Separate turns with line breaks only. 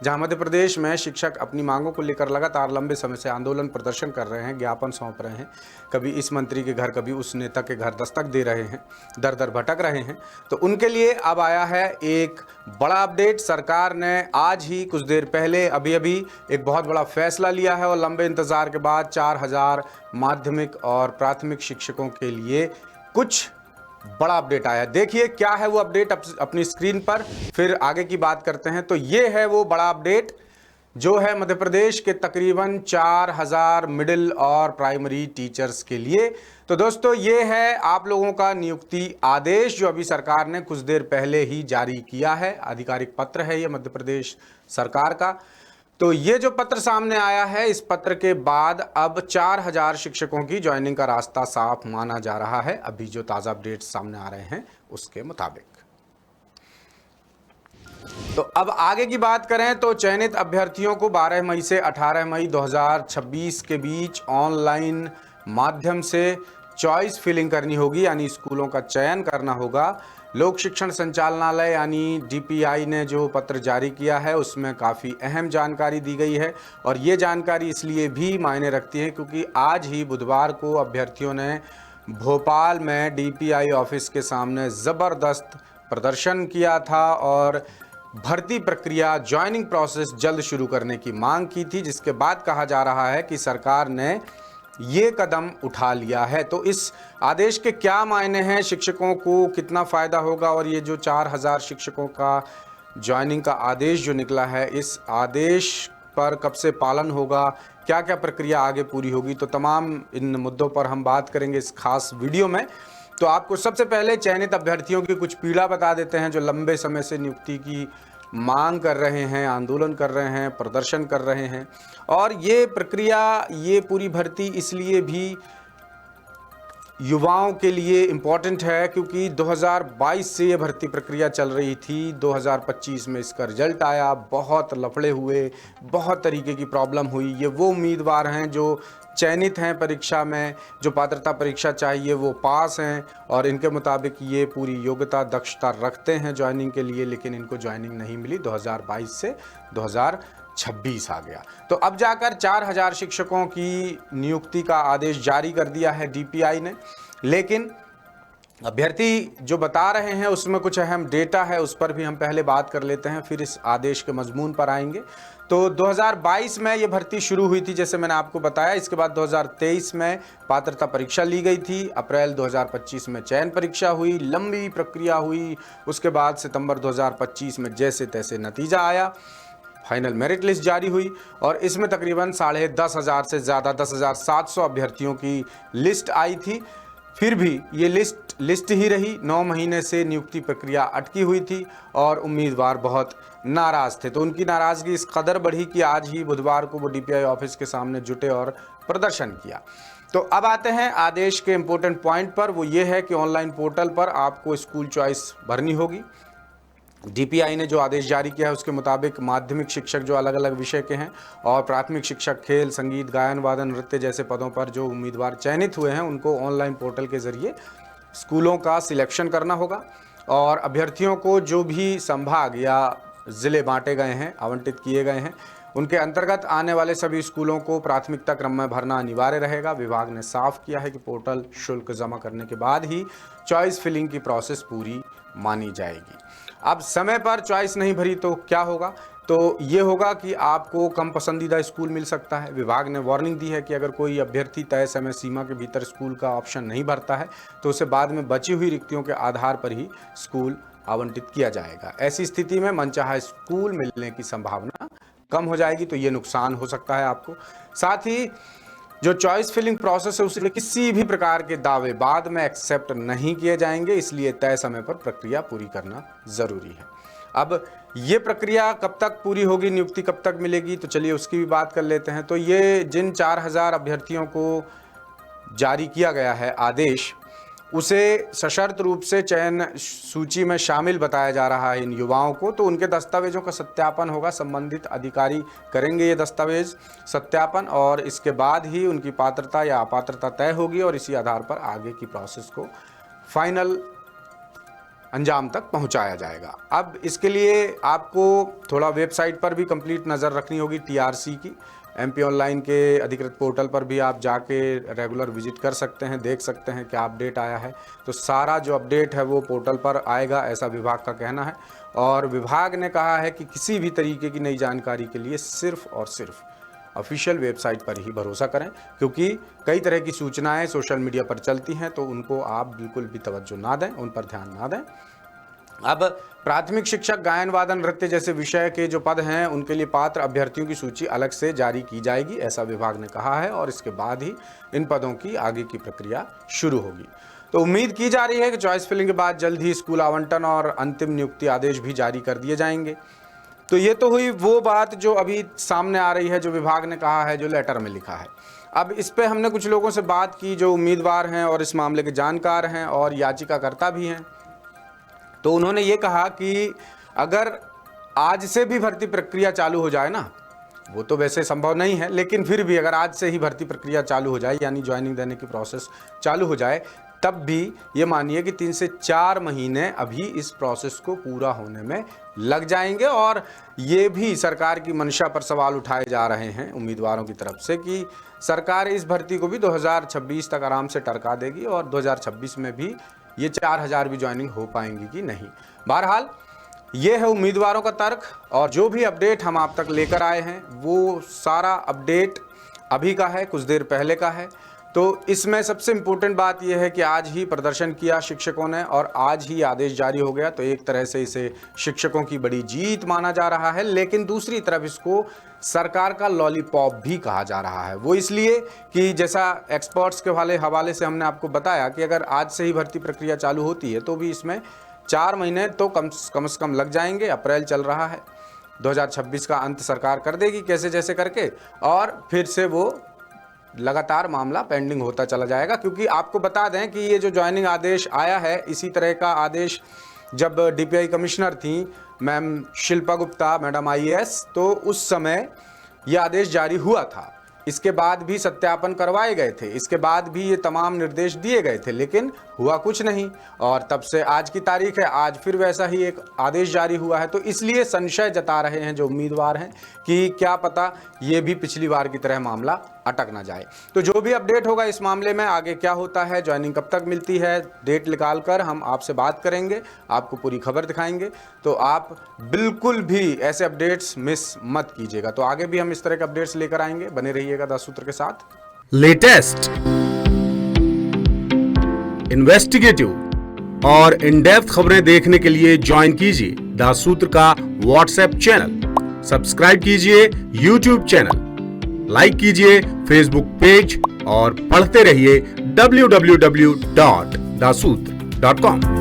जहां मध्य प्रदेश में शिक्षक अपनी मांगों को लेकर लगातार लंबे समय से आंदोलन प्रदर्शन कर रहे हैं, ज्ञापन सौंप रहे हैं, कभी इस मंत्री के घर, कभी उस नेता के घर दस्तक दे रहे हैं, दर दर भटक रहे हैं। तो उनके लिए अब आया है एक बड़ा अपडेट। सरकार ने आज ही कुछ देर पहले अभी एक बहुत बड़ा फैसला लिया है और लंबे इंतजार के बाद 4000 माध्यमिक और प्राथमिक शिक्षकों के लिए कुछ बड़ा अपडेट आया है। देखिए क्या है वो अपडेट अपनी स्क्रीन पर, फिर आगे की बात करते हैं। तो ये है वो बड़ा अपडेट जो है मध्य प्रदेश के तकरीबन 4000 मिडिल और प्राइमरी टीचर्स के लिए। तो दोस्तों ये है आप लोगों का नियुक्ति आदेश जो अभी सरकार ने कुछ देर पहले ही जारी किया है। आधिकारिक पत्र है ये मध्य प्रदेश सरकार का। तो ये जो पत्र सामने आया है, इस पत्र के बाद अब 4000 शिक्षकों की ज्वाइनिंग का रास्ता साफ माना जा रहा है, अभी जो ताज़ा अपडेट सामने आ रहे हैं उसके मुताबिक। तो अब आगे की बात करें तो चयनित अभ्यर्थियों को 12 मई से 18 मई 2026 के बीच ऑनलाइन माध्यम से चॉइस फिलिंग करनी होगी, यानी स्कूलों का चयन करना होगा। लोक शिक्षण संचालनालय यानी डीपीआई ने जो पत्र जारी किया है उसमें काफ़ी अहम जानकारी दी गई है और ये जानकारी इसलिए भी मायने रखती है क्योंकि आज ही बुधवार को अभ्यर्थियों ने भोपाल में डीपीआई ऑफिस के सामने ज़बरदस्त प्रदर्शन किया था और भर्ती प्रक्रिया, ज्वाइनिंग प्रोसेस जल्द शुरू करने की मांग की थी, जिसके बाद कहा जा रहा है कि सरकार ने ये कदम उठा लिया है। तो इस आदेश के क्या मायने हैं, शिक्षकों को कितना फ़ायदा होगा और ये जो 4000 शिक्षकों का ज्वाइनिंग का आदेश जो निकला है, इस आदेश पर कब से पालन होगा, क्या क्या प्रक्रिया आगे पूरी होगी, तो तमाम इन मुद्दों पर हम बात करेंगे इस खास वीडियो में। तो आपको सबसे पहले चयनित अभ्यर्थियों की कुछ पीड़ा बता देते हैं जो लंबे समय से नियुक्ति की मांग कर रहे हैं, आंदोलन कर रहे हैं, प्रदर्शन कर रहे हैं। और ये प्रक्रिया, ये पूरी भर्ती इसलिए भी युवाओं के लिए इम्पॉर्टेंट है क्योंकि 2022 से ये भर्ती प्रक्रिया चल रही थी। 2025 में इसका रिजल्ट आया, बहुत लफड़े हुए, बहुत तरीके की प्रॉब्लम हुई। ये वो उम्मीदवार हैं जो चयनित हैं परीक्षा में, जो पात्रता परीक्षा चाहिए वो पास हैं और इनके मुताबिक ये पूरी योग्यता, दक्षता रखते हैं ज्वाइनिंग के लिए, लेकिन इनको ज्वाइनिंग नहीं मिली। 2022 से 2026 आ गया। तो अब जाकर 4000 शिक्षकों की नियुक्ति का आदेश जारी कर दिया है डीपीआई ने, लेकिन अभ्यर्थी जो बता रहे हैं उसमें कुछ अहम डेटा है, उस पर भी हम पहले बात कर लेते हैं, फिर इस आदेश के मजमून पर आएंगे। तो 2022 में ये भर्ती शुरू हुई थी जैसे मैंने आपको बताया। इसके बाद 2023 में पात्रता परीक्षा ली गई थी, अप्रैल 2025 में चयन परीक्षा हुई, लंबी प्रक्रिया हुई। उसके बाद सितंबर 2025 में जैसे तैसे नतीजा आया, फाइनल मेरिट लिस्ट जारी हुई और इसमें तकरीबन 10,500 से ज़्यादा 10,700 अभ्यर्थियों की लिस्ट आई थी। फिर भी ये लिस्ट ही रही। 9 महीने से नियुक्ति प्रक्रिया अटकी हुई थी और उम्मीदवार बहुत नाराज़ थे। तो उनकी नाराज़गी इस कदर बढ़ी कि आज ही बुधवार को वो डीपीआई ऑफिस के सामने जुटे और प्रदर्शन किया। तो अब आते हैं आदेश के इम्पोर्टेंट पॉइंट पर। वो ये है कि ऑनलाइन पोर्टल पर आपको स्कूल चॉइस भरनी होगी। डीपीआई ने जो आदेश जारी किया है उसके मुताबिक माध्यमिक शिक्षक जो अलग अलग विषय के हैं और प्राथमिक शिक्षक खेल, संगीत, गायन, वादन, नृत्य जैसे पदों पर जो उम्मीदवार चयनित हुए हैं उनको ऑनलाइन पोर्टल के ज़रिए स्कूलों का सिलेक्शन करना होगा और अभ्यर्थियों को जो भी संभाग या ज़िले बांटे गए हैं, आवंटित किए गए हैं, उनके अंतर्गत आने वाले सभी स्कूलों को प्राथमिकता क्रम में भरना अनिवार्य रहेगा। विभाग ने साफ किया है कि पोर्टल शुल्क जमा करने के बाद ही चॉइस फिलिंग की प्रोसेस पूरी मानी जाएगी। अब समय पर चॉइस नहीं भरी तो क्या होगा? तो ये होगा कि आपको कम पसंदीदा स्कूल मिल सकता है। विभाग ने वार्निंग दी है कि अगर कोई अभ्यर्थी तय समय सीमा के भीतर स्कूल का ऑप्शन नहीं भरता है तो उसे बाद में बची हुई रिक्तियों के आधार पर ही स्कूल आवंटित किया जाएगा। ऐसी स्थिति में मनचाहा स्कूल मिलने की संभावना कम हो जाएगी, तो ये नुकसान हो सकता है आपको। साथ ही जो चॉइस फिलिंग प्रोसेस है उसमें किसी भी प्रकार के दावे बाद में एक्सेप्ट नहीं किए जाएंगे, इसलिए तय समय पर प्रक्रिया पूरी करना ज़रूरी है। अब ये प्रक्रिया कब तक पूरी होगी, नियुक्ति कब तक मिलेगी, तो चलिए उसकी भी बात कर लेते हैं। तो ये जिन 4000 अभ्यर्थियों को जारी किया गया है आदेश, उसे सशर्त रूप से चयन सूची में शामिल बताया जा रहा है इन युवाओं को। तो उनके दस्तावेजों का सत्यापन होगा, संबंधित अधिकारी करेंगे ये दस्तावेज सत्यापन और इसके बाद ही उनकी पात्रता या अपात्रता तय होगी और इसी आधार पर आगे की प्रोसेस को फाइनल अंजाम तक पहुंचाया जाएगा। अब इसके लिए आपको थोड़ा वेबसाइट पर भी कंप्लीट नज़र रखनी होगी, TRC की। MP ऑनलाइन के अधिकृत पोर्टल पर भी आप जाके रेगुलर विजिट कर सकते हैं, देख सकते हैं क्या अपडेट आया है। तो सारा जो अपडेट है वो पोर्टल पर आएगा, ऐसा विभाग का कहना है। और विभाग ने कहा है कि किसी भी तरीके की नई जानकारी के लिए सिर्फ और सिर्फ ऑफिशियल वेबसाइट पर ही भरोसा करें, क्योंकि कई तरह की सूचनाएं सोशल मीडिया पर चलती हैं, तो उनको आप बिल्कुल भी तवज्जो ना दें, उन पर ध्यान ना दें। अब प्राथमिक शिक्षक, गायन वादन, नृत्य जैसे विषय के जो पद हैं उनके लिए पात्र अभ्यर्थियों की सूची अलग से जारी की जाएगी, ऐसा विभाग ने कहा है। और इसके बाद ही इन पदों की आगे की प्रक्रिया शुरू होगी। तो उम्मीद की जा रही है कि चॉइस फिलिंग के बाद जल्द ही स्कूल आवंटन और अंतिम नियुक्ति आदेश भी जारी कर दिए जाएंगे। तो ये तो हुई वो बात जो अभी सामने आ रही है, जो विभाग ने कहा है, जो लेटर में लिखा है। अब इस पे हमने कुछ लोगों से बात की जो उम्मीदवार हैं और इस मामले के जानकार हैं और याचिकाकर्ता भी हैं। तो उन्होंने ये कहा कि अगर आज से भी भर्ती प्रक्रिया चालू हो जाए ना, वो तो वैसे संभव नहीं है, लेकिन फिर भी अगर आज से ही भर्ती प्रक्रिया चालू हो जाए, यानी ज्वाइनिंग देने की प्रोसेस चालू हो जाए, तब भी ये मानिए कि 3 से 4 महीने अभी इस प्रोसेस को पूरा होने में लग जाएंगे। और ये भी सरकार की मंशा पर सवाल उठाए जा रहे हैं उम्मीदवारों की तरफ से कि सरकार इस भर्ती को भी 2026 तक आराम से टरका देगी और 2026 में भी ये 4000 भी ज्वाइनिंग हो पाएंगी कि नहीं। बहरहाल ये है उम्मीदवारों का तर्क। और जो भी अपडेट हम आप तक लेकर आए हैं वो सारा अपडेट अभी का है, कुछ देर पहले का है। तो इसमें सबसे इम्पोर्टेंट बात यह है कि आज ही प्रदर्शन किया शिक्षकों ने और आज ही आदेश जारी हो गया। तो एक तरह से इसे शिक्षकों की बड़ी जीत माना जा रहा है, लेकिन दूसरी तरफ इसको सरकार का लॉलीपॉप भी कहा जा रहा है। वो इसलिए कि जैसा एक्सपर्ट्स के हवाले से हमने आपको बताया कि अगर आज से ही भर्ती प्रक्रिया चालू होती है तो भी इसमें 4 महीने तो कम से कम लग जाएंगे। अप्रैल चल रहा है, 2026 का अंत सरकार कर देगी कैसे जैसे करके, और फिर से वो लगातार मामला पेंडिंग होता चला जाएगा। क्योंकि आपको बता दें कि ये जो ज्वाइनिंग आदेश आया है, इसी तरह का आदेश जब DPI कमिश्नर थी ma'am Shilpa Gupta madam IAS, तो उस समय ये आदेश जारी हुआ था। इसके बाद भी सत्यापन करवाए गए थे, इसके बाद भी ये तमाम निर्देश दिए गए थे, लेकिन हुआ कुछ नहीं। और तब से आज की तारीख है, आज फिर वैसा ही एक आदेश जारी हुआ है। तो इसलिए संशय जता रहे हैं जो उम्मीदवार हैं कि क्या पता ये भी पिछली बार की तरह मामला अटक ना जाए। तो जो भी अपडेट होगा इस मामले में, आगे क्या होता है, ज्वाइनिंग कब तक मिलती है, डेट निकाल कर हम आपसे बात करेंगे, आपको पूरी खबर दिखाएंगे। तो आप बिल्कुल भी ऐसे अपडेट्स मिस मत कीजिएगा। तो आगे भी हम इस तरह के अपडेट्स लेकर आएंगे, बने रहिएगा 10 सूत्र के साथ।
लेटेस्ट, इन्वेस्टिगेटिव और इन डेप्थ खबरें देखने के लिए ज्वाइन कीजिए 10 सूत्र का व्हाट्सएप चैनल, सब्सक्राइब कीजिए YouTube चैनल, लाइक कीजिए फेसबुक पेज और पढ़ते रहिए www.daसूत्र.com।